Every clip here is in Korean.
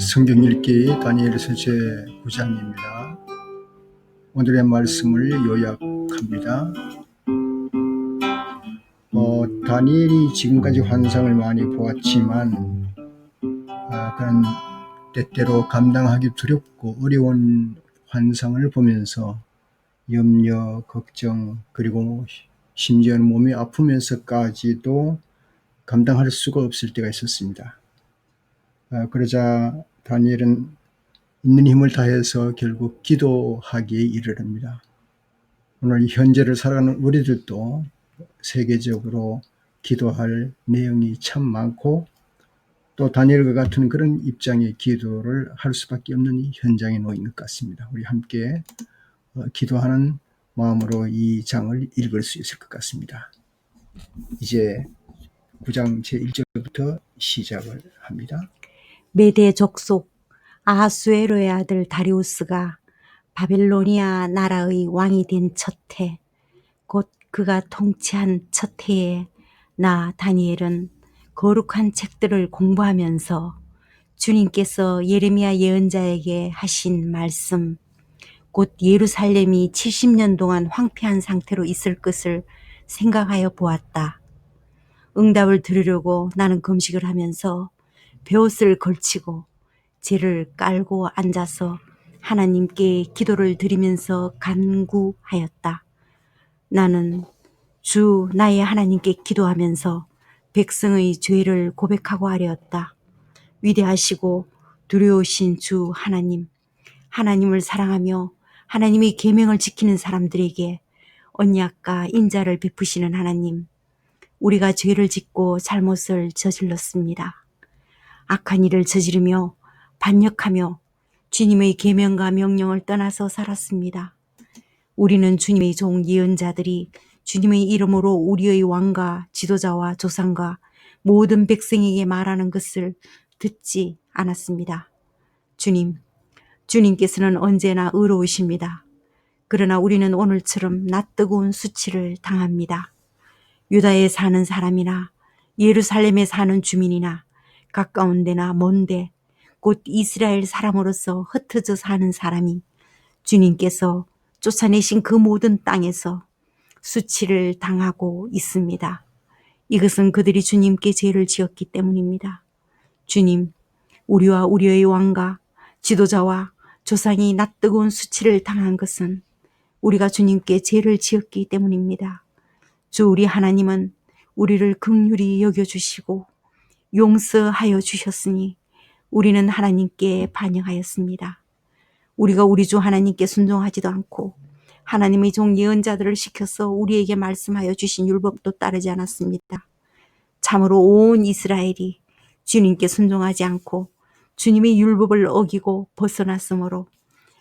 성경 읽기 다니엘서 제9장입니다. 오늘의 말씀을 요약합니다. 다니엘이 지금까지 환상을 많이 보았지만 그런 때때로 감당하기 두렵고 어려운 환상을 보면서 염려, 걱정, 그리고 심지어는 몸이 아프면서까지도 감당할 수가 없을 때가 있었습니다. 그러자 다니엘은 있는 힘을 다해서 결국 기도하기에 이르릅니다. 오늘 현재를 살아가는 우리들도 세계적으로 기도할 내용이 참 많고 또 다니엘과 같은 그런 입장의 기도를 할 수밖에 없는 현장에 놓인 것 같습니다. 우리 함께 기도하는 마음으로 이 장을 읽을 수 있을 것 같습니다. 이제 9장 제1절부터 시작을 합니다. 메대 족속 아하수에로의 아들 다리우스가 바벨로니아 나라의 왕이 된 첫 해, 곧 그가 통치한 첫 해에 나 다니엘은 거룩한 책들을 공부하면서 주님께서 예레미야 예언자에게 하신 말씀, 곧 예루살렘이 70년 동안 황폐한 상태로 있을 것을 생각하여 보았다. 응답을 들으려고 나는 금식을 하면서 베옷을 걸치고 재를 깔고 앉아서 하나님께 기도를 드리면서 간구하였다. 나는 주 나의 하나님께 기도하면서 백성의 죄를 고백하고 아뢰었다. 위대하시고 두려우신 주 하나님, 하나님을 사랑하며 하나님의 계명을 지키는 사람들에게 언약과 인자를 베푸시는 하나님, 우리가 죄를 짓고 잘못을 저질렀습니다. 악한 일을 저지르며 반역하며 주님의 계명과 명령을 떠나서 살았습니다. 우리는 주님의 종 예언자들이 주님의 이름으로 우리의 왕과 지도자와 조상과 모든 백성에게 말하는 것을 듣지 않았습니다. 주님께서는 언제나 의로우십니다. 그러나 우리는 오늘처럼 낯뜨거운 수치를 당합니다. 유다에 사는 사람이나 예루살렘에 사는 주민이나 가까운 데나 먼데 곧 이스라엘 사람으로서 흩어져 사는 사람이 주님께서 쫓아내신 그 모든 땅에서 수치를 당하고 있습니다. 이것은 그들이 주님께 죄를 지었기 때문입니다. 주님, 우리와 우리의 왕과 지도자와 조상이 낯뜨거운 수치를 당한 것은 우리가 주님께 죄를 지었기 때문입니다. 주 우리 하나님은 우리를 긍휼히 여겨주시고 용서하여 주셨으니 우리는 하나님께 반영하였습니다. 우리가 우리 주 하나님께 순종하지도 않고 하나님의 종 예언자들을 시켜서 우리에게 말씀하여 주신 율법도 따르지 않았습니다. 참으로 온 이스라엘이 주님께 순종하지 않고 주님의 율법을 어기고 벗어났으므로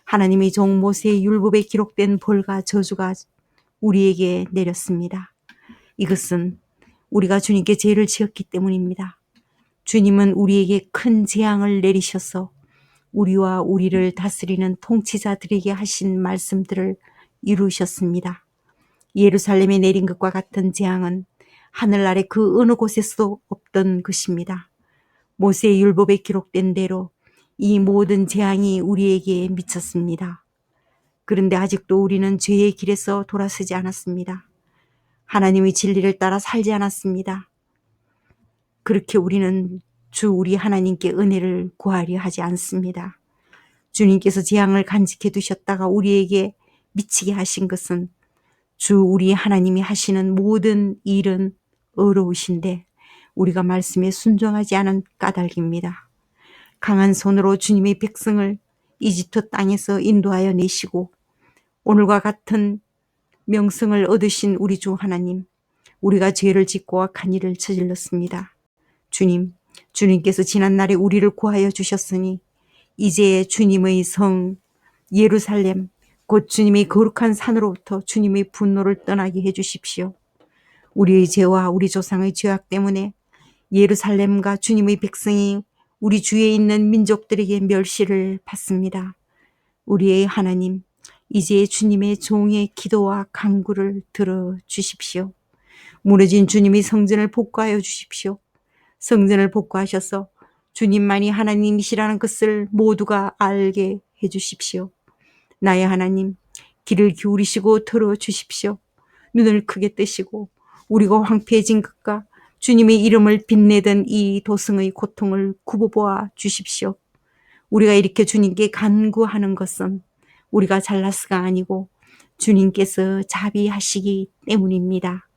하나님의 종 모세의 율법에 기록된 벌과 저주가 우리에게 내렸습니다. 이것은 우리가 주님께 죄를 지었기 때문입니다. 주님은 우리에게 큰 재앙을 내리셔서 우리와 우리를 다스리는 통치자들에게 하신 말씀들을 이루셨습니다. 예루살렘에 내린 것과 같은 재앙은 하늘 아래 그 어느 곳에서도 없던 것입니다. 모세의 율법에 기록된 대로 이 모든 재앙이 우리에게 미쳤습니다. 그런데 아직도 우리는 죄의 길에서 돌아서지 않았습니다. 하나님의 진리를 따라 살지 않았습니다. 그렇게 우리는 주 우리 하나님께 은혜를 구하려 하지 않습니다. 주님께서 재앙을 간직해 두셨다가 우리에게 미치게 하신 것은 주 우리 하나님이 하시는 모든 일은 의로우신데 우리가 말씀에 순종하지 않은 까닭입니다. 강한 손으로 주님의 백성을 이집트 땅에서 인도하여 내시고 오늘과 같은 명성을 얻으신 우리 주 하나님, 우리가 죄를 짓고 악한 일을 저질렀습니다. 주님께서 지난날에 우리를 구하여 주셨으니 이제 주님의 성 예루살렘, 곧 주님의 거룩한 산으로부터 주님의 분노를 떠나게 해주십시오. 우리의 죄와 우리 조상의 죄악 때문에 예루살렘과 주님의 백성이 우리 주위에 있는 민족들에게 멸시를 받습니다. 우리의 하나님, 이제 주님의 종의 기도와 간구를 들어주십시오. 무너진 주님의 성전을 복구하여 주십시오. 성전을 복구하셔서 주님만이 하나님이시라는 것을 모두가 알게 해주십시오. 나의 하나님, 귀를 기울이시고 들어주십시오. 눈을 크게 뜨시고 우리가 황폐해진 것과 주님의 이름을 빛내던 이 도성의 고통을 굽어보아 주십시오. 우리가 이렇게 주님께 간구하는 것은 우리가 잘나서가 아니고 주님께서 자비하시기 때문입니다.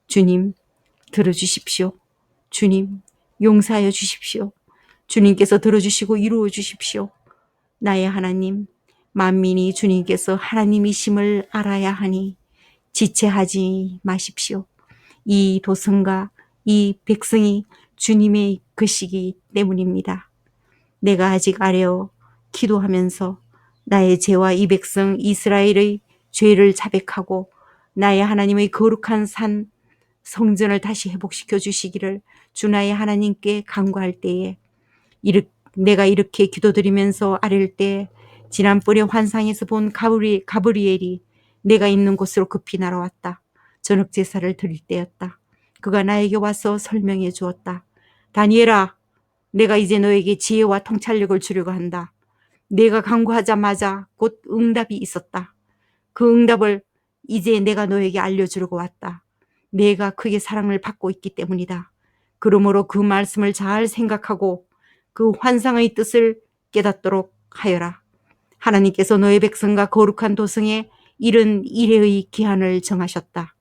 주님, 들어주십시오. 주님, 용서하여 주십시오. 주님께서 들어주시고 이루어 주십시오. 나의 하나님, 만민이 주님께서 하나님이심을 알아야 하니 지체하지 마십시오. 이 도성과 이 백성이 주님의 것이기 때문입니다. 내가 아직 아뢰어 기도하면서 나의 죄와 이 백성 이스라엘의 죄를 자백하고 나의 하나님의 거룩한 산 성전을 다시 회복시켜 주시기를 주 나의 하나님께 간구할 때에 내가 이렇게 기도드리면서 아랠 때 지난번에 환상에서 본 가브리엘이 내가 있는 곳으로 급히 날아왔다. 저녁 제사를 드릴 때였다. 그가 나에게 와서 설명해 주었다. 다니엘아, 내가 이제 너에게 지혜와 통찰력을 주려고 한다. 내가 간구하자마자 곧 응답이 있었다. 그 응답을 이제 내가 너에게 알려주려고 왔다. 내가 크게 사랑을 받고 있기 때문이다. 그러므로 그 말씀을 잘 생각하고 그 환상의 뜻을 깨닫도록 하여라. 하나님께서 너의 백성과 거룩한 도성에 이른 이래의 기한을 정하셨다.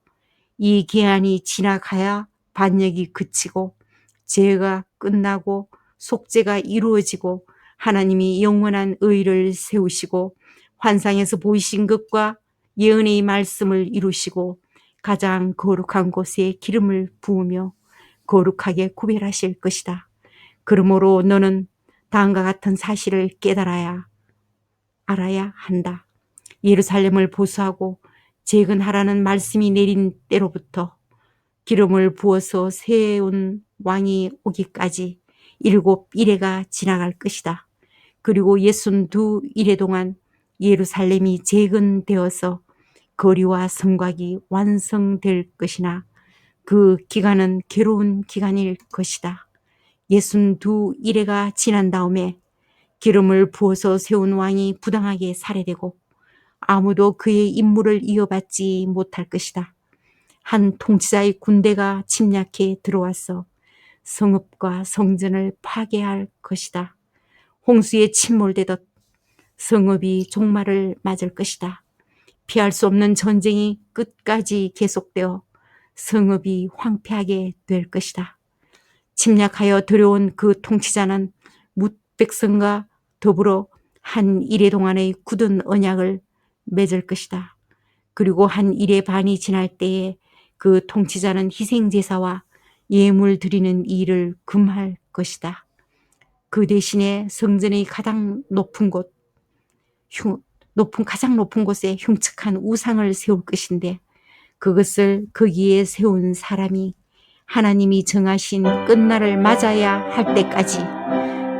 이 기한이 지나가야 반역이 그치고 죄가 끝나고 속죄가 이루어지고 하나님이 영원한 의를 세우시고 환상에서 보이신 것과 예언의 말씀을 이루시고 가장 거룩한 곳에 기름을 부으며 거룩하게 구별하실 것이다. 그러므로 너는 다음과 같은 사실을 알아야 한다. 예루살렘을 보수하고 재건하라는 말씀이 내린 때로부터 기름을 부어서 세운 왕이 오기까지 7일에가 지나갈 것이다. 그리고 62일에 동안 예루살렘이 재건되어서 거리와 성곽이 완성될 것이나 그 기간은 괴로운 기간일 것이다. 62일에가 지난 다음에 기름을 부어서 세운 왕이 부당하게 살해되고 아무도 그의 임무를 이어받지 못할 것이다. 한 통치자의 군대가 침략해 들어와서 성읍과 성전을 파괴할 것이다. 홍수에 침몰되듯 성읍이 종말을 맞을 것이다. 피할 수 없는 전쟁이 끝까지 계속되어 성읍이 황폐하게 될 것이다. 침략하여 들여온 그 통치자는 뭇 백성과 더불어 한 일해 동안의 굳은 언약을 맺을 것이다. 그리고 한 일해 반이 지날 때에 그 통치자는 희생제사와 예물 드리는 일을 금할 것이다. 그 대신에 성전의 가장 높은 곳에 흉측한 우상을 세울 것인데 그것을 거기에 세운 사람이 하나님이 정하신 끝날을 맞아야 할 때까지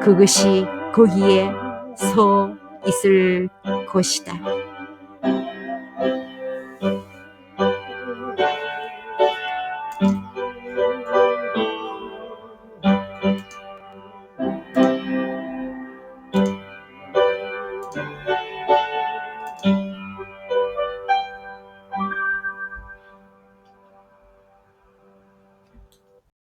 그것이 거기에 서 있을 것이다.